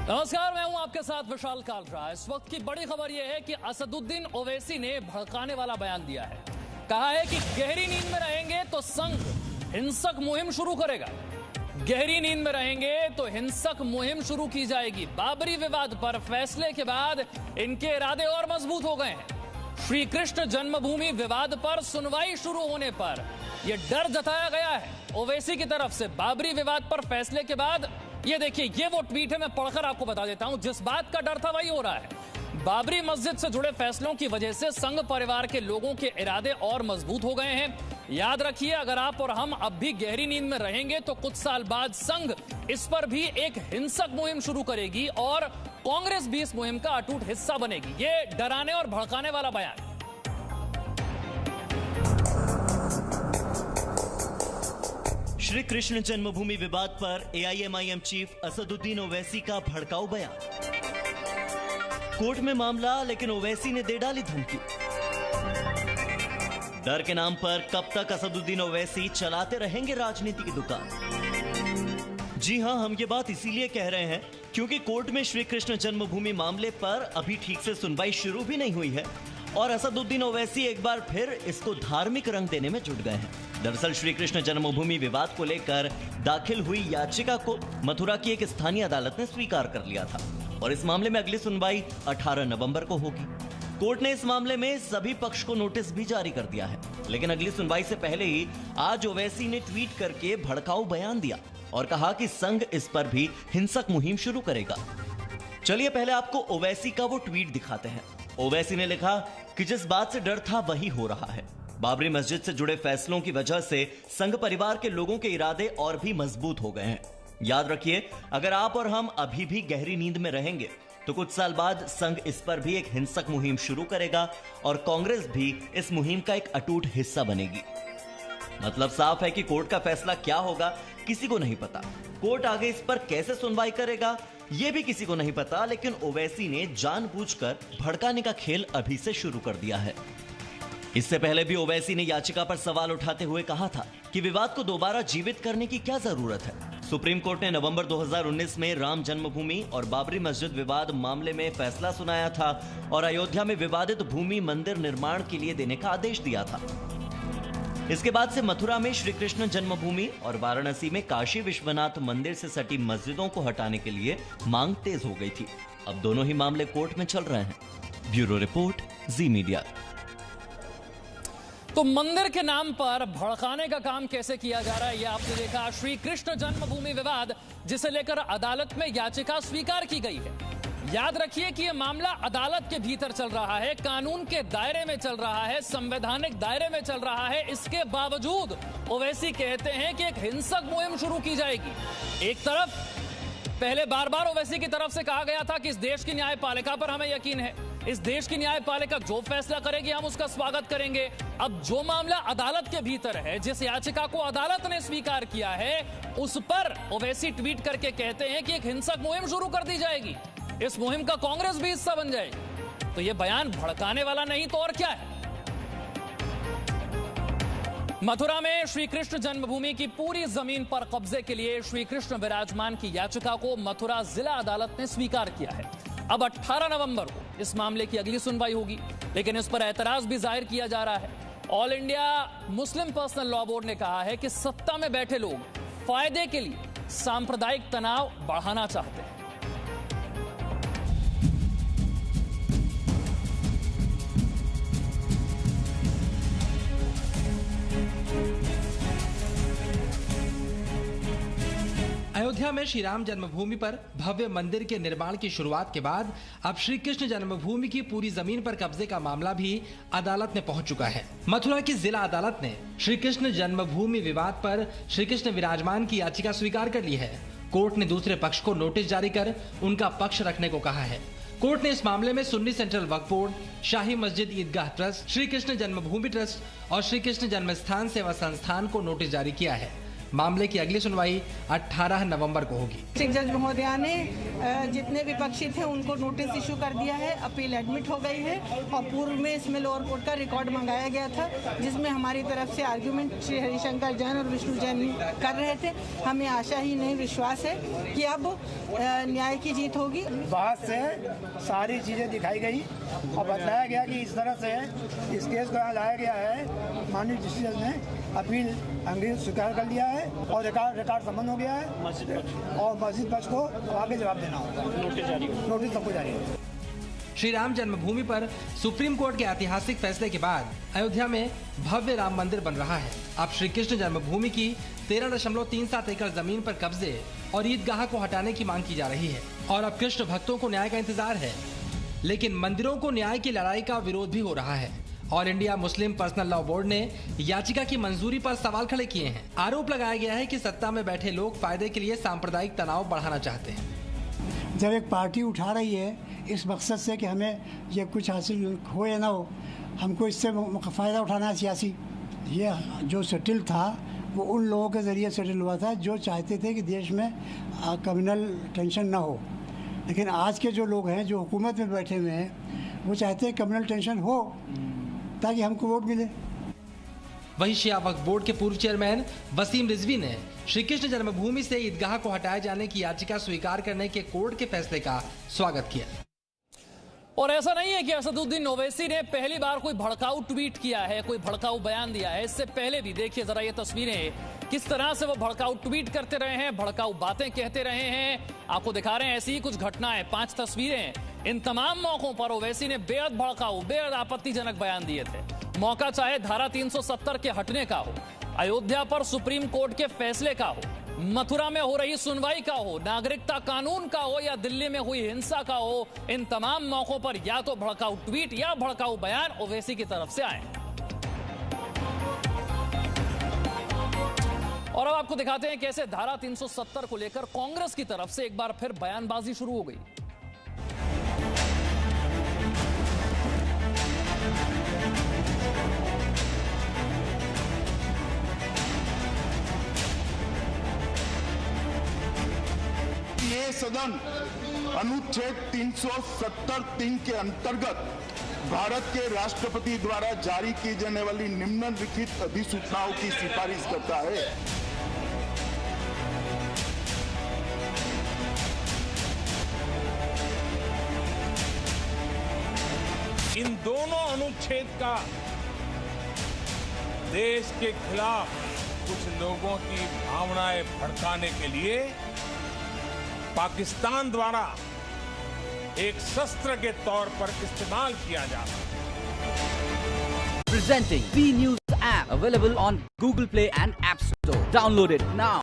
नमस्कार, मैं हूं आपके साथ विशाल कालरा। इस वक्त की बड़ी खबर यह है कि असदुद्दीन ओवैसी ने भड़काने वाला बयान दिया है। कहा है कि गहरी नींद में रहेंगे तो संघ हिंसक मुहिम शुरू करेगा। गहरी नींद में रहेंगे तो हिंसक मुहिम शुरू की जाएगी। बाबरी विवाद पर फैसले के बाद इनके इरादे और मजबूत हो गए हैं। श्री कृष्ण जन्मभूमि विवाद पर सुनवाई शुरू होने पर यह डर जताया गया है ओवैसी की तरफ से। बाबरी विवाद पर फैसले के बाद ये देखिए, ये वो ट्वीट है, मैं पढ़कर आपको बता देता हूं। जिस बात का डर था वही हो रहा है। बाबरी मस्जिद से जुड़े फैसलों की वजह से संघ परिवार के लोगों के इरादे और मजबूत हो गए हैं। याद रखिए, अगर आप और हम अब भी गहरी नींद में रहेंगे तो कुछ साल बाद संघ इस पर भी एक हिंसक मुहिम शुरू करेगी और कांग्रेस भी इस मुहिम का अटूट हिस्सा बनेगी। ये डराने और भड़काने वाला बयान। श्री कृष्ण जन्मभूमि विवाद पर एआईएमआईएम चीफ असदुद्दीन ओवैसी का भड़काऊ बयान। कोर्ट में मामला, लेकिन ओवैसी ने दे डाली धमकी। डर के नाम पर कब तक असदुद्दीन ओवैसी चलाते रहेंगे राजनीति की दुकान? जी हां, हम ये बात इसीलिए कह रहे हैं क्योंकि कोर्ट में श्री कृष्ण जन्मभूमि मामले पर अभी ठीक से सुनवाई शुरू भी नहीं हुई है और असदुद्दीन ओवैसी एक बार फिर इसको धार्मिक रंग देने में जुट गए हैं। दरअसल श्री कृष्ण जन्मभूमि विवाद को लेकर दाखिल हुई याचिका को मथुरा की एक स्थानीय अदालत ने स्वीकार कर लिया था और इस मामले में अगली सुनवाई 18 नवंबर को होगी। कोर्ट ने इस मामले में सभी पक्ष को नोटिस भी जारी कर दिया है, लेकिन अगली सुनवाई से पहले ही आज ओवैसी ने ट्वीट करके भड़काऊ बयान दिया और कहा कि संघ इस पर भी हिंसक मुहिम शुरू करेगा। चलिए पहले आपको ओवैसी का वो ट्वीट दिखाते हैं। ओवैसी ने लिखा कि जिस बात से डर था वही हो रहा है। बाबरी मस्जिद से जुड़े फैसलों की वजह से संघ परिवार के लोगों के इरादे और भी मजबूत हो गए हैं। याद रखिए, अगर आप और हम अभी भी गहरी नींद में रहेंगे तो कुछ साल बाद संघ इस पर भी एक हिंसक मुहिम शुरू करेगा और कांग्रेस भी इस मुहिम का एक अटूट हिस्सा बनेगी। मतलब साफ है कि कोर्ट का फैसला क्या होगा किसी को नहीं पता। कोर्ट आगे इस पर कैसे सुनवाई करेगा यह भी किसी को नहीं पता, लेकिन ओवैसी ने जानबूझकर भड़काने का खेल अभी से शुरू कर दिया है। इससे पहले भी ओवैसी ने याचिका पर सवाल उठाते हुए कहा था कि विवाद को दोबारा जीवित करने की क्या जरूरत है। सुप्रीम कोर्ट ने नवंबर 2019 में राम जन्मभूमि और बाबरी मस्जिद विवाद मामले में फैसला सुनाया था और अयोध्या में विवादित भूमि मंदिर निर्माण के लिए देने का आदेश दिया था। इसके बाद से मथुरा में श्री कृष्ण जन्मभूमि और वाराणसी में काशी विश्वनाथ मंदिर से सटी मस्जिदों को हटाने के लिए मांग तेज हो गई थी। अब दोनों ही मामले कोर्ट में चल रहे हैं। ब्यूरो रिपोर्ट, जी मीडिया। तो मंदिर के नाम पर भड़काने का काम कैसे किया जा रहा है, यह आपने देखा। श्री कृष्ण जन्मभूमि विवाद, जिसे लेकर अदालत में याचिका स्वीकार की गई है। याद रखिए कि यह मामला अदालत के भीतर चल रहा है, कानून के दायरे में चल रहा है, संवैधानिक दायरे में चल रहा है। इसके बावजूद ओवैसी कहते हैं कि एक हिंसक मुहिम शुरू की जाएगी। एक तरफ पहले बार बार ओवैसी की तरफ से कहा गया था कि इस देश की न्यायपालिका पर हमें यकीन है, इस देश की न्यायपालिका जो फैसला करेगी हम उसका स्वागत करेंगे। अब जो मामला अदालत के भीतर है, जिस याचिका को अदालत ने स्वीकार किया है, उस पर ओवैसी ट्वीट करके कहते हैं कि एक हिंसक मुहिम शुरू कर दी जाएगी, इस मुहिम का कांग्रेस भी हिस्सा बन जाएगी। तो यह बयान भड़काने वाला नहीं तो और क्या है। मथुरा में श्री कृष्ण जन्मभूमि की पूरी जमीन पर कब्जे के लिए श्री कृष्ण विराजमान की याचिका को मथुरा जिला अदालत ने स्वीकार किया है। अब 18 नवंबर को इस मामले की अगली सुनवाई होगी, लेकिन इस पर एतराज भी जाहिर किया जा रहा है। All India Muslim personal law board ने कहा है कि सत्ता में बैठे लोग फायदे के लिए सांप्रदायिक तनाव बढ़ाना चाहते हैं। अयोध्या में श्री राम जन्मभूमि पर भव्य मंदिर के निर्माण की शुरुआत के बाद अब श्री कृष्ण जन्मभूमि की पूरी जमीन पर कब्जे का मामला भी अदालत में पहुंच चुका है। मथुरा की जिला अदालत ने श्री कृष्ण जन्मभूमि विवाद पर श्री कृष्ण विराजमान की याचिका स्वीकार कर ली है। कोर्ट ने दूसरे पक्ष को नोटिस जारी कर उनका पक्ष रखने को कहा है। कोर्ट ने इस मामले में सुन्नी सेंट्रल वक्फ बोर्ड, शाही मस्जिद ईदगाह ट्रस्ट, श्री कृष्ण जन्मभूमि ट्रस्ट और श्री कृष्ण जन्मस्थान सेवा संस्थान को नोटिस जारी किया है। मामले की अगली सुनवाई 18 नवंबर को होगी। चीफ जज महोदया ने जितने विपक्षी थे उनको नोटिस इशू कर दिया है, अपील एडमिट हो गई है और पूर्व में इसमें लोअर कोर्ट का रिकॉर्ड मंगाया गया था जिसमें हमारी तरफ से आर्ग्यूमेंट श्री हरिशंकर जैन और विष्णु जैन कर रहे थे। हमें आशा ही नहीं विश्वास है कि अब न्याय की जीत होगी। बहस से सारी चीज़ें दिखाई गई और बताया गया कि इस तरह से इस केस को यहाँ लाया गया है। माननीय जस्टिस ने अपील अंग्रेज स्वीकार कर लिया है और रिकॉर्ड समन हो गया है और मस्जिद पक्ष को आगे जवाब देना होगा। नोटिस सबको जारी है। श्री राम जन्मभूमि पर सुप्रीम कोर्ट के ऐतिहासिक फैसले के बाद अयोध्या में भव्य राम मंदिर बन रहा है। अब श्री कृष्ण जन्मभूमि की 13.37 एकड़ जमीन पर कब्जे और ईदगाह को हटाने की मांग की जा रही है और अब कृष्ण भक्तों को न्याय का इंतजार है। लेकिन मंदिरों को न्याय की लड़ाई का विरोध भी हो रहा है। All India Muslim personal law board ने याचिका की मंजूरी पर सवाल खड़े किए हैं। आरोप लगाया गया है कि सत्ता में बैठे लोग फायदे के लिए सांप्रदायिक तनाव बढ़ाना चाहते हैं। जब एक पार्टी उठा रही है इस मकसद से कि हमें ये कुछ हासिल हो या ना हो, हमको इससे फ़ायदा उठाना है सियासी, ये जो सेटल था वो उन लोगों के ज़रिए सेटल हुआ था जो चाहते थे कि देश में कम्युनल टेंशन ना हो। लेकिन आज के जो लोग हैं जो हुकूमत में बैठे हुए हैं वो चाहते हैं कम्युनल टेंशन हो ताकि हमको वोट मिले। वहीं शिया वक्फ बोर्ड के पूर्व चेयरमैन वसीम रिजवी ने श्री कृष्ण जन्मभूमि से ईदगाह को हटाए जाने की याचिका स्वीकार करने के कोर्ट के फैसले का स्वागत किया। और ऐसा नहीं है कि असदुद्दीन ओवैसी ने पहली बार कोई भड़काऊ ट्वीट किया है, कोई भड़काऊ बयान दिया है। इससे पहले भी देखिए जरा ये तस्वीरें, किस तरह से वो भड़काऊ ट्वीट करते रहे हैं, भड़काऊ बातें कहते रहे हैं। आपको दिखा रहे हैं ऐसी ही कुछ घटनाएं, 5 तस्वीरें। इन तमाम मौकों पर ओवैसी ने बेहद भड़काऊ, बेहद आपत्तिजनक बयान दिए थे। मौका चाहे धारा 370 के हटने का हो, अयोध्या पर सुप्रीम कोर्ट के फैसले का हो, मथुरा में हो रही सुनवाई का हो, नागरिकता कानून का हो या दिल्ली में हुई हिंसा का हो, इन तमाम मौकों पर या तो भड़काऊ ट्वीट या भड़काऊ बयान ओवैसी की तरफ से आए। और अब आपको दिखाते हैं कैसे धारा 370 को लेकर कांग्रेस की तरफ से एक बार फिर बयानबाजी शुरू हो गई। ये सदन अनुच्छेद 370(3) के अंतर्गत भारत के राष्ट्रपति द्वारा जारी की जाने वाली निम्नलिखित अधिसूचनाओं की सिफारिश करता है। इन दोनों अनुच्छेद का देश के खिलाफ कुछ लोगों की भावनाएं भड़काने के लिए पाकिस्तान द्वारा एक शस्त्र के तौर पर इस्तेमाल किया जा रहा है। Presenting B News app available on Google Play and App Store. Download it now.